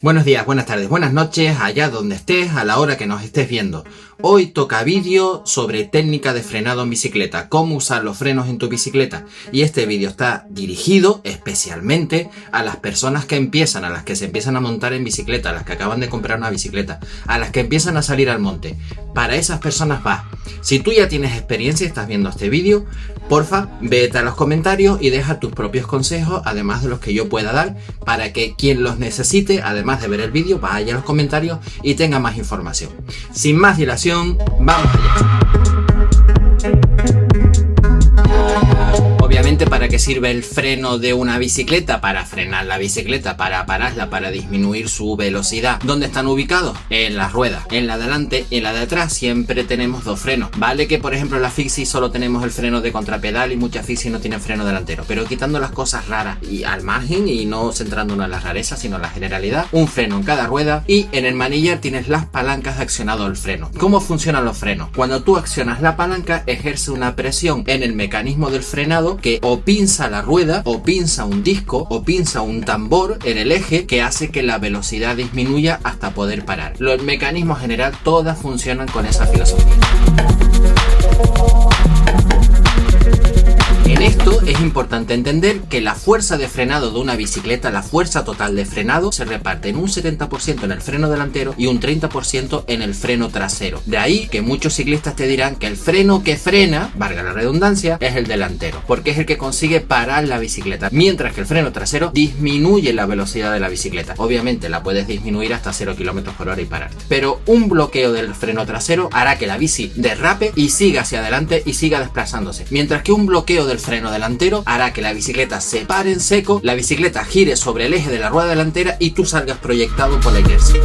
Buenos días, buenas tardes, buenas noches, allá donde estés, a la hora que nos estés viendo. Hoy toca vídeo sobre técnica de frenado en bicicleta, cómo usar los frenos en tu bicicleta. Y este vídeo está dirigido especialmente a las personas que empiezan, a las que se empiezan a montar en bicicleta, a las que acaban de comprar una bicicleta, a las que empiezan a salir al monte. Para esas personas va. Si tú ya tienes experiencia y estás viendo este vídeo, porfa, vete a los comentarios y deja tus propios consejos, además de los que yo pueda dar, para que quien los necesite, además de ver el vídeo, vaya a los comentarios y tenga más información. Sin más dilación, vamos allá. Obviamente, ¿para qué sirve el freno de una bicicleta? Para frenar la bicicleta, para pararla, para disminuir su velocidad. ¿Dónde están ubicados? En las ruedas. En la de adelante y en la de atrás siempre tenemos dos frenos. Vale que por ejemplo en la fixie solo tenemos el freno de contrapedal y muchas fixie no tienen freno delantero. Pero quitando las cosas raras y al margen y no centrándonos en las rarezas sino en la generalidad, un freno en cada rueda y en el manillar tienes las palancas de accionado del freno. ¿Cómo funcionan los frenos? Cuando tú accionas la palanca ejerce una presión en el mecanismo del frenado que o pinza la rueda, o pinza un disco, o pinza un tambor en el eje que hace que la velocidad disminuya hasta poder parar. Los mecanismos general todas funcionan con esa filosofía. En esto es importante entender que la fuerza de frenado de una bicicleta, la fuerza total de frenado, se reparte en un 70% en el freno delantero y un 30% en el freno trasero. De ahí que muchos ciclistas te dirán que el freno que frena, valga la redundancia, es el delantero, porque es el que consigue parar la bicicleta, mientras que el freno trasero disminuye la velocidad de la bicicleta. Obviamente la puedes disminuir hasta 0 km/h y pararte, pero un bloqueo del freno trasero hará que la bici derrape y siga hacia adelante y siga desplazándose, mientras que un bloqueo del freno delantero hará que la bicicleta se pare en seco, la bicicleta gire sobre el eje de la rueda delantera y tú salgas proyectado por la inercia.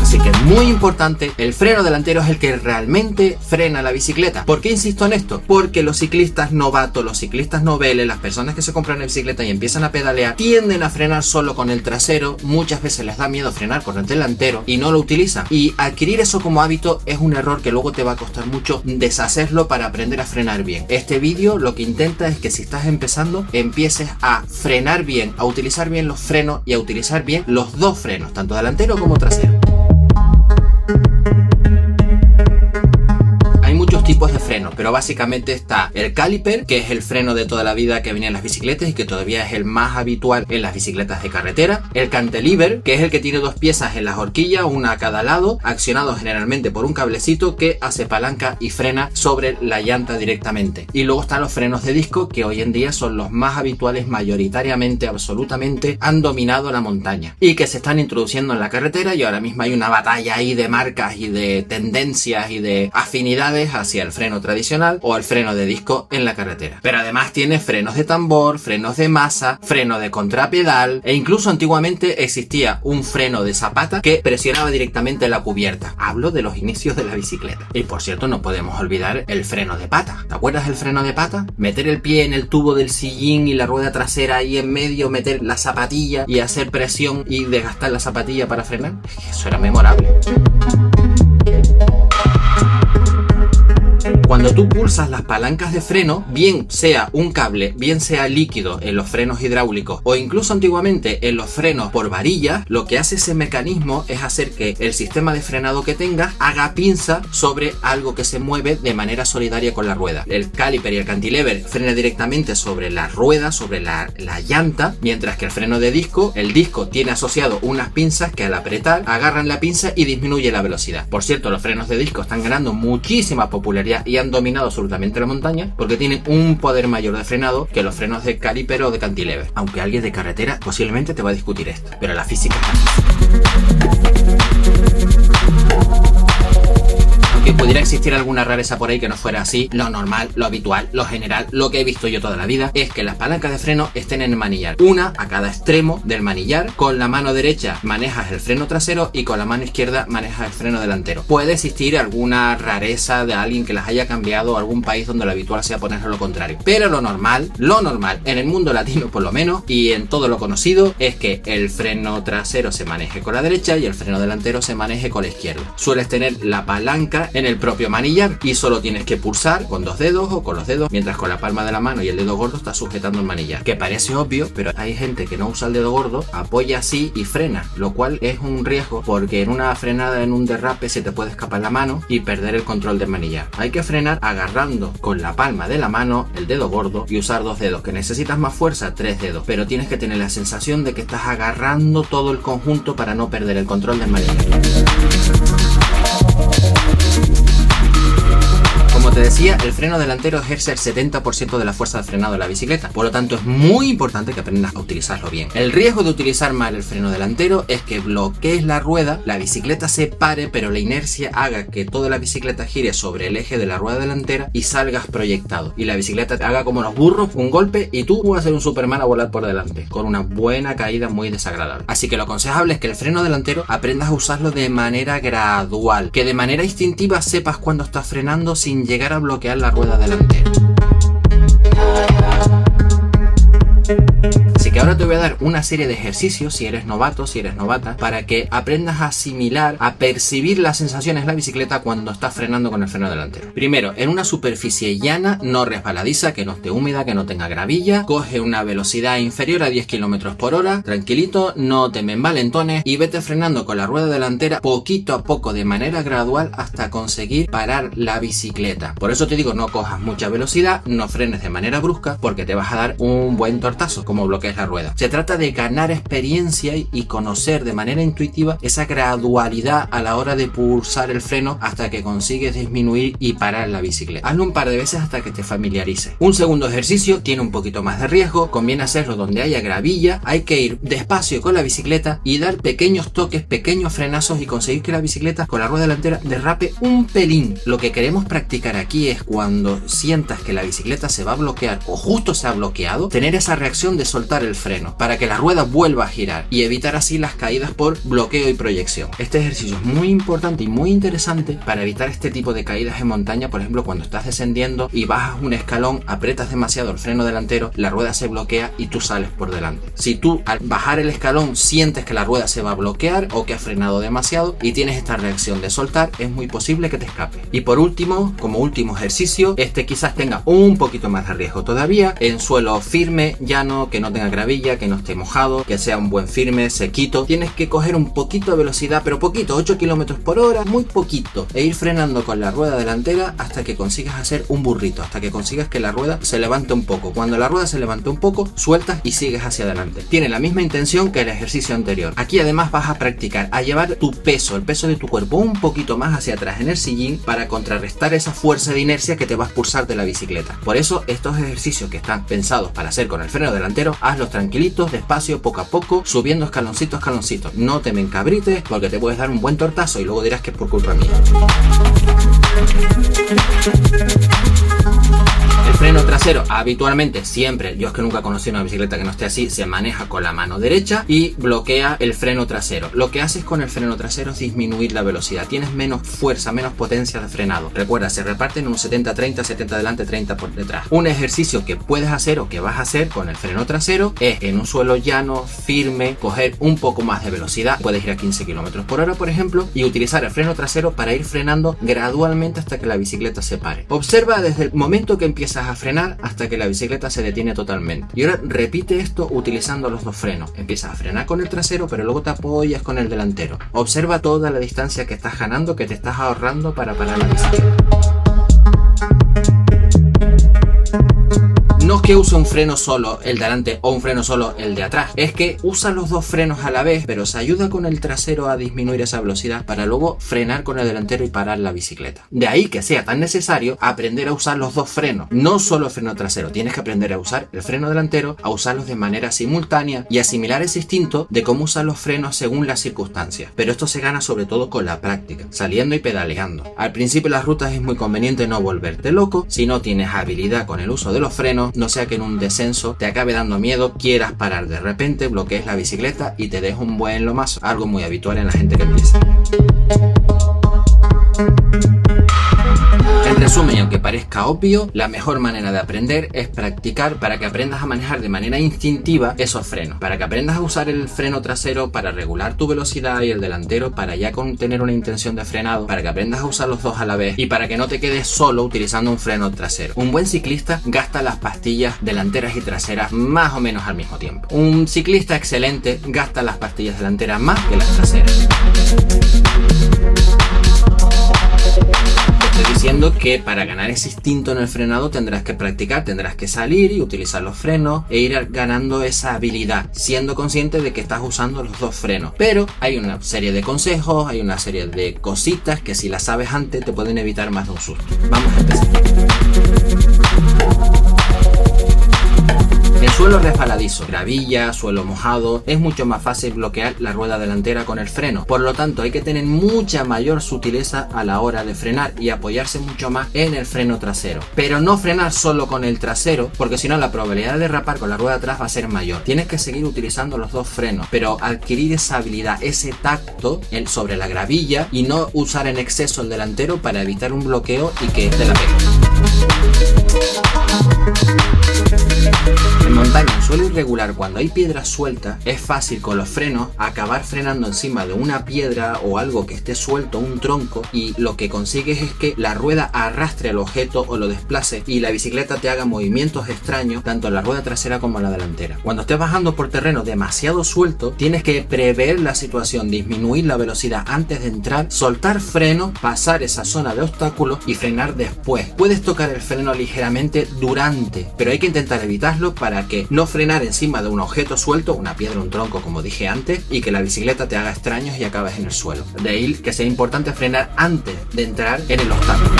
Así que es muy importante, el freno delantero es el que realmente frena la bicicleta. ¿Por qué insisto en esto? Porque los ciclistas novatos, los ciclistas noveles, las personas que se compran una bicicleta y empiezan a pedalear, tienden a frenar solo con el trasero, muchas veces les da miedo frenar con el delantero y no lo utilizan. Y adquirir eso como hábito es un error que luego te va a costar mucho deshacerlo para aprender a frenar bien. Este vídeo lo que intenta es que si estás empezando, empieces a frenar bien, a utilizar bien los frenos y a utilizar bien los dos frenos, tanto delantero como trasero. Tipos de frenos, pero básicamente está el caliper, que es el freno de toda la vida que venía en las bicicletas y que todavía es el más habitual en las bicicletas de carretera. El cantilever, que es el que tiene dos piezas en las horquillas, una a cada lado, accionado generalmente por un cablecito que hace palanca y frena sobre la llanta directamente. Y luego están los frenos de disco, que hoy en día son los más habituales, mayoritariamente, absolutamente han dominado la montaña y que se están introduciendo en la carretera, y ahora mismo hay una batalla ahí de marcas y de tendencias y de afinidades hacia el freno tradicional o el freno de disco en la carretera. Pero además tiene frenos de tambor, frenos de masa, freno de contrapedal e incluso antiguamente existía un freno de zapata que presionaba directamente la cubierta. Hablo de los inicios de la bicicleta. Y por cierto, no podemos olvidar el freno de pata. ¿Te acuerdas del freno de pata? Meter el pie en el tubo del sillín y la rueda trasera ahí en medio, meter la zapatilla y hacer presión y desgastar la zapatilla para frenar. Eso era memorable. Cuando tú pulsas las palancas de freno, bien sea un cable, bien sea líquido en los frenos hidráulicos o incluso antiguamente en los frenos por varillas, lo que hace ese mecanismo es hacer que el sistema de frenado que tengas haga pinza sobre algo que se mueve de manera solidaria con la rueda. El caliper y el cantilever frena directamente sobre la rueda, sobre la llanta, mientras que el freno de disco, el disco tiene asociado unas pinzas que al apretar agarran la pinza y disminuye la velocidad. Por cierto, los frenos de disco están ganando muchísima popularidad y han dominado absolutamente la montaña porque tienen un poder mayor de frenado que los frenos de caliper o de cantilever. Aunque alguien de carretera posiblemente te va a discutir esto, pero la física es la física. Que pudiera existir alguna rareza por ahí que no fuera así, lo normal, lo habitual, lo general, lo que he visto yo toda la vida es que las palancas de freno estén en el manillar, una a cada extremo del manillar. Con la mano derecha manejas el freno trasero y con la mano izquierda manejas el freno delantero. Puede existir alguna rareza de alguien que las haya cambiado o algún país donde lo habitual sea ponerlo lo contrario, pero lo normal en el mundo latino por lo menos y en todo lo conocido es que el freno trasero se maneje con la derecha y el freno delantero se maneje con la izquierda. Sueles tener la palanca en el propio manillar y solo tienes que pulsar con 2 dedos o con los dedos, mientras con la palma de la mano y el dedo gordo estás sujetando el manillar, que parece obvio, pero hay gente que no usa el dedo gordo, apoya así y frena, lo cual es un riesgo porque en una frenada, en un derrape, se te puede escapar la mano y perder el control del manillar. Hay que frenar agarrando con la palma de la mano el dedo gordo y usar 2 dedos. Que necesitas más fuerza, 3 dedos, pero tienes que tener la sensación de que estás agarrando todo el conjunto para no perder el control del manillar. Como te decía, el freno delantero ejerce el 70% de la fuerza de frenado de la bicicleta, por lo tanto es muy importante que aprendas a utilizarlo bien. El riesgo de utilizar mal el freno delantero es que bloquees la rueda, la bicicleta se pare, pero la inercia haga que toda la bicicleta gire sobre el eje de la rueda delantera y salgas proyectado. Y la bicicleta te haga como los burros, un golpe, y tú vas a ser un Superman a volar por delante, con una buena caída muy desagradable. Así que lo aconsejable es que el freno delantero aprendas a usarlo de manera gradual, que de manera instintiva sepas cuándo estás frenando sin llegar a bloquear la rueda delantera. Así que ahora te voy a dar una serie de ejercicios, si eres novato, si eres novata, para que aprendas a asimilar, a percibir las sensaciones de la bicicleta cuando estás frenando con el freno delantero. Primero, en una superficie llana, no resbaladiza, que no esté húmeda, que no tenga gravilla, coge una velocidad inferior a 10 km por hora, tranquilito, no te me envalentones y vete frenando con la rueda delantera poquito a poco, de manera gradual, hasta conseguir parar la bicicleta. Por eso te digo, no cojas mucha velocidad, no frenes de manera brusca, porque te vas a dar un buen tortazo, como bloquees la rueda. Se trata de ganar experiencia y conocer de manera intuitiva esa gradualidad a la hora de pulsar el freno hasta que consigues disminuir y parar la bicicleta. Hazlo un par de veces hasta que te familiarices. Un segundo ejercicio tiene un poquito más de riesgo, conviene hacerlo donde haya gravilla, hay que ir despacio con la bicicleta y dar pequeños toques, pequeños frenazos y conseguir que la bicicleta con la rueda delantera derrape un pelín. Lo que queremos practicar aquí es cuando sientas que la bicicleta se va a bloquear o justo se ha bloqueado, tener esa reacción de soltar el freno para que la rueda vuelva a girar y evitar así las caídas por bloqueo y proyección. Este ejercicio es muy importante y muy interesante para evitar este tipo de caídas en montaña. Por ejemplo, cuando estás descendiendo y bajas un escalón, aprietas demasiado el freno delantero, la rueda se bloquea y tú sales por delante. Si tú al bajar el escalón sientes que la rueda se va a bloquear o que has frenado demasiado y tienes esta reacción de soltar, es muy posible que te escape. Y por último, como último ejercicio, este quizás tenga un poquito más de riesgo todavía, en suelo firme, llano, que no tenga gravilla, que no esté mojado, que sea un buen firme, sequito. Tienes que coger un poquito de velocidad, pero poquito, 8 km por hora, muy poquito, e ir frenando con la rueda delantera hasta que consigas hacer un burrito, hasta que consigas que la rueda se levante un poco. Cuando la rueda se levante un poco, sueltas y sigues hacia adelante. Tiene la misma intención que el ejercicio anterior. Aquí además vas a practicar a llevar tu peso, el peso de tu cuerpo un poquito más hacia atrás en el sillín para contrarrestar esa fuerza de inercia que te va a expulsar de la bicicleta. Por eso estos ejercicios que están pensados para hacer con el freno delantero, hazlos tranquilitos, despacio, poco a poco, subiendo escaloncito a escaloncito. No te me encabrites porque te puedes dar un buen tortazo y luego dirás que es por culpa mía. El freno trasero habitualmente siempre, yo es que nunca conocí una bicicleta que no esté así, se maneja con la mano derecha y bloquea el freno trasero. Lo que haces con el freno trasero es disminuir la velocidad, tienes menos fuerza, menos potencia de frenado. Recuerda, se reparten en un 70-30, 70 delante, 30 por detrás. Un ejercicio que puedes hacer o que vas a hacer con el freno trasero es en un suelo llano, firme, coger un poco más de velocidad, puedes ir a 15 km por hora por ejemplo, y utilizar el freno trasero para ir frenando gradualmente hasta que la bicicleta se pare. Observa desde el momento que empiezas a frenar hasta que la bicicleta se detiene totalmente. Y ahora repite esto utilizando los dos frenos. Empiezas a frenar con el trasero, pero luego te apoyas con el delantero. Observa toda la distancia que estás ganando, que te estás ahorrando para parar la bicicleta. No es que use un freno solo el de adelante o un freno solo el de atrás, es que usa los dos frenos a la vez, pero se ayuda con el trasero a disminuir esa velocidad para luego frenar con el delantero y parar la bicicleta. De ahí que sea tan necesario aprender a usar los dos frenos, no solo el freno trasero, tienes que aprender a usar el freno delantero, a usarlos de manera simultánea y asimilar ese instinto de cómo usar los frenos según las circunstancias. Pero esto se gana sobre todo con la práctica, saliendo y pedaleando. Al principio las rutas es muy conveniente no volverte loco si no tienes habilidad con el uso de los frenos, no sea que en un descenso te acabe dando miedo, quieras parar de repente, bloquees la bicicleta y te des un buen lomazo, algo muy habitual en la gente que empieza. En resumen, y aunque parezca obvio, la mejor manera de aprender es practicar para que aprendas a manejar de manera instintiva esos frenos, para que aprendas a usar el freno trasero para regular tu velocidad y el delantero para ya tener una intención de frenado, para que aprendas a usar los dos a la vez y para que no te quedes solo utilizando un freno trasero. Un buen ciclista gasta las pastillas delanteras y traseras más o menos al mismo tiempo. Un ciclista excelente gasta las pastillas delanteras más que las traseras. Estoy diciendo que para ganar ese instinto en el frenado tendrás que practicar, tendrás que salir y utilizar los frenos e ir ganando esa habilidad, siendo consciente de que estás usando los dos frenos. Pero hay una serie de consejos, hay una serie de cositas que si las sabes antes te pueden evitar más de un susto. Vamos a empezar. En suelo resbaladizo, gravilla, suelo mojado, es mucho más fácil bloquear la rueda delantera con el freno. Por lo tanto, hay que tener mucha mayor sutileza a la hora de frenar y apoyarse mucho más en el freno trasero. Pero no frenar solo con el trasero, porque si no la probabilidad de derrapar con la rueda atrás va a ser mayor. Tienes que seguir utilizando los dos frenos, pero adquirir esa habilidad, ese tacto sobre la gravilla y no usar en exceso el delantero para evitar un bloqueo y que te la pegue. En montaña, en suelo irregular, cuando hay piedras sueltas, es fácil con los frenos acabar frenando encima de una piedra o algo que esté suelto, un tronco, y lo que consigues es que la rueda arrastre el objeto o lo desplace y la bicicleta te haga movimientos extraños tanto en la rueda trasera como en la delantera. Cuando estés bajando por terreno demasiado suelto, tienes que prever la situación, disminuir la velocidad antes de entrar, soltar freno, pasar esa zona de obstáculos y frenar después. Puedes tocar el freno ligeramente durante, pero hay que intentar evitarlo para que no frenar encima de un objeto suelto, una piedra, un tronco, como dije antes, y que la bicicleta te haga extraños y acabes en el suelo. De ahí que sea importante frenar antes de entrar en el obstáculo.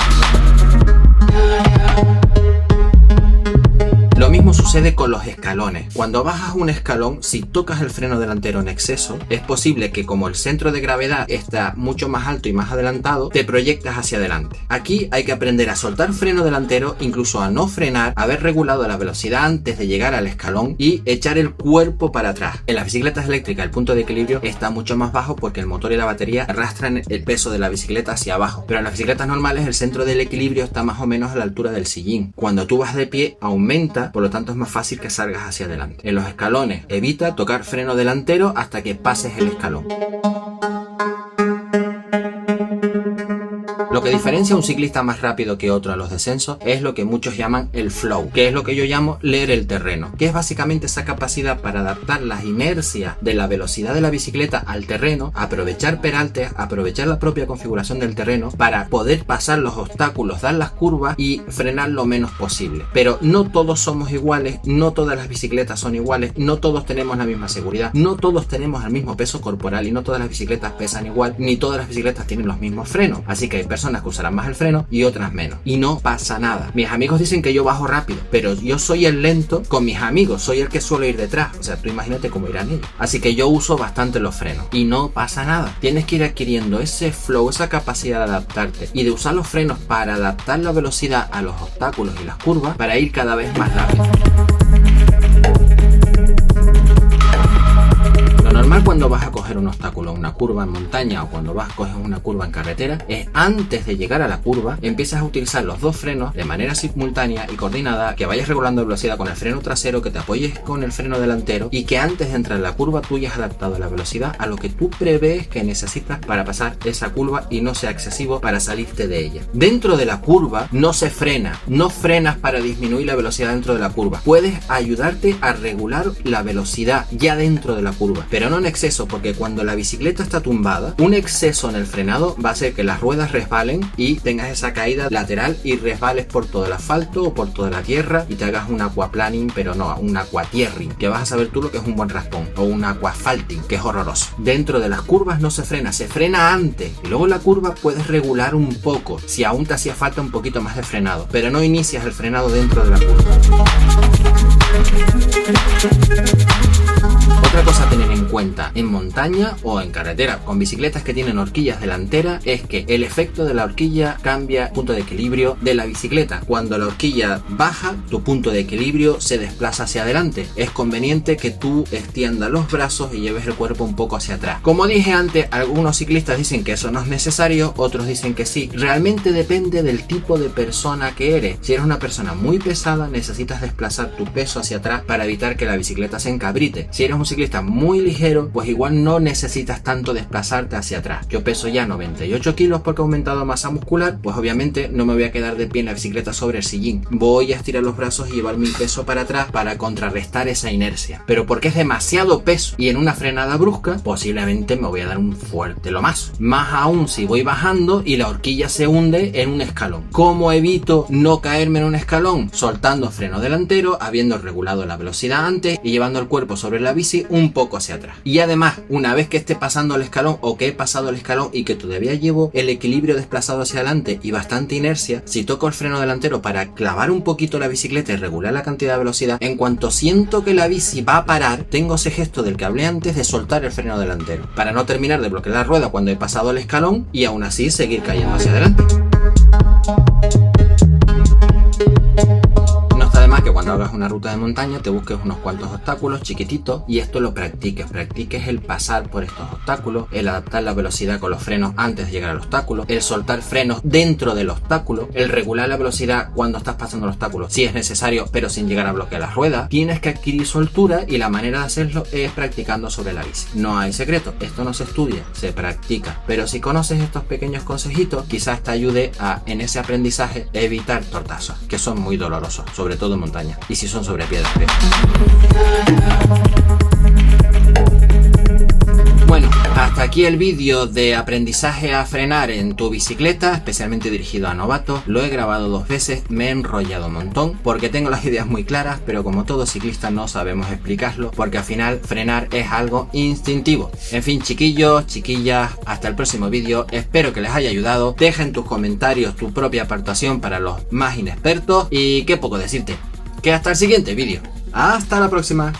Lo mismo sucede con los escalones. Cuando bajas un escalón, si tocas el freno delantero en exceso, es posible que como el centro de gravedad está mucho más alto y más adelantado, te proyectas hacia adelante. Aquí hay que aprender a soltar freno delantero, incluso a no frenar, haber regulado la velocidad antes de llegar al escalón y echar el cuerpo para atrás. En las bicicletas eléctricas el punto de equilibrio está mucho más bajo porque el motor y la batería arrastran el peso de la bicicleta hacia abajo. Pero en las bicicletas normales el centro del equilibrio está más o menos a la altura del sillín. Cuando tú vas de pie aumenta, por lo tanto es más fácil que salgas hacia adelante. En los escalones evita tocar freno delantero hasta que pases el escalón. Lo que diferencia a un ciclista más rápido que otro a los descensos es lo que muchos llaman el flow, que es lo que yo llamo leer el terreno, que es básicamente esa capacidad para adaptar las inercias de la velocidad de la bicicleta al terreno, aprovechar peraltes, aprovechar la propia configuración del terreno para poder pasar los obstáculos, dar las curvas y frenar lo menos posible. Pero no todos somos iguales, no todas las bicicletas son iguales, no todos tenemos la misma seguridad, no todos tenemos el mismo peso corporal y no todas las bicicletas pesan igual, ni todas las bicicletas tienen los mismos frenos. Así que hay personas que usarán más el freno y otras menos. Y no pasa nada. Mis amigos dicen que yo bajo rápido, pero yo soy el lento con mis amigos, soy el que suelo ir detrás. O sea, tú imagínate cómo irán ellos. Así que yo uso bastante los frenos y no pasa nada. Tienes que ir adquiriendo ese flow, esa capacidad de adaptarte y de usar los frenos para adaptar la velocidad a los obstáculos y las curvas para ir cada vez más rápido. Normal cuando vas a coger un obstáculo, una curva en montaña o cuando vas a coger una curva en carretera, es antes de llegar a la curva empiezas a utilizar los dos frenos de manera simultánea y coordinada, que vayas regulando velocidad con el freno trasero, que te apoyes con el freno delantero y que antes de entrar en la curva tú hayas adaptado la velocidad a lo que tú prevés que necesitas para pasar esa curva y no sea excesivo para salirte de ella. Dentro de la curva no se frena, no frenas para disminuir la velocidad dentro de la curva. Puedes ayudarte a regular la velocidad ya dentro de la curva, pero no en exceso, porque cuando la bicicleta está tumbada, un exceso en el frenado va a hacer que las ruedas resbalen y tengas esa caída lateral y resbales por todo el asfalto o por toda la tierra y te hagas un aquaplaning, pero no, un aquatierring, que vas a saber tú lo que es un buen raspón, o un aquafalting, que es horroroso. Dentro de las curvas no se frena antes y luego en la curva puedes regular un poco si aún te hacía falta un poquito más de frenado, pero no inicias el frenado dentro de la curva. Otra cosa a tener en cuenta cuenta en montaña o en carretera con bicicletas que tienen horquillas delanteras es que el efecto de la horquilla cambia el punto de equilibrio de la bicicleta. Cuando la horquilla baja, tu punto de equilibrio se desplaza hacia adelante. Es conveniente que tú extiendas los brazos y lleves el cuerpo un poco hacia atrás. Como dije antes, algunos ciclistas dicen que eso no es necesario, otros dicen que sí. Realmente depende del tipo de persona que eres. Si eres una persona muy pesada, necesitas desplazar tu peso hacia atrás para evitar que la bicicleta se encabrite. Si eres un ciclista muy ligero, pues igual no necesitas tanto desplazarte hacia atrás. Yo peso ya 98 kilos porque he aumentado masa muscular, pues obviamente no me voy a quedar de pie en la bicicleta sobre el sillín. Voy a estirar los brazos y llevar mi peso para atrás para contrarrestar esa inercia. Pero porque es demasiado peso y en una frenada brusca, posiblemente me voy a dar un fuerte lomazo. Más aún si voy bajando y la horquilla se hunde en un escalón. ¿Cómo evito no caerme en un escalón? Soltando freno delantero, habiendo regulado la velocidad antes y llevando el cuerpo sobre la bici un poco hacia atrás. Y además, una vez que esté pasando el escalón o que he pasado el escalón y que todavía llevo el equilibrio desplazado hacia adelante y bastante inercia, si toco el freno delantero para clavar un poquito la bicicleta y regular la cantidad de velocidad, en cuanto siento que la bici va a parar, tengo ese gesto del que hablé antes de soltar el freno delantero para no terminar de bloquear la rueda cuando he pasado el escalón y aún así seguir cayendo hacia adelante. Además que cuando hagas una ruta de montaña te busques unos cuantos obstáculos chiquititos y esto lo practiques el pasar por estos obstáculos, el adaptar la velocidad con los frenos antes de llegar al obstáculo, el soltar frenos dentro del obstáculo, el regular la velocidad cuando estás pasando el obstáculo si es necesario pero sin llegar a bloquear las ruedas. Tienes que adquirir soltura y la manera de hacerlo es practicando sobre la bici. No hay secreto, esto no se estudia, se practica, pero si conoces estos pequeños consejitos quizás te ayude a en ese aprendizaje evitar tortazos que son muy dolorosos, sobre todo en montaña y si son sobre piedras. Bueno, hasta aquí el vídeo de aprendizaje a frenar en tu bicicleta, especialmente dirigido a novatos. Lo he grabado 2 veces, me he enrollado un montón porque tengo las ideas muy claras, pero como todo ciclista no sabemos explicarlo porque al final frenar es algo instintivo. En fin, chiquillos, chiquillas, hasta el próximo vídeo, espero que les haya ayudado. Deja en tus comentarios tu propia aportación para los más inexpertos y qué poco decirte, que hasta el siguiente vídeo. Hasta la próxima.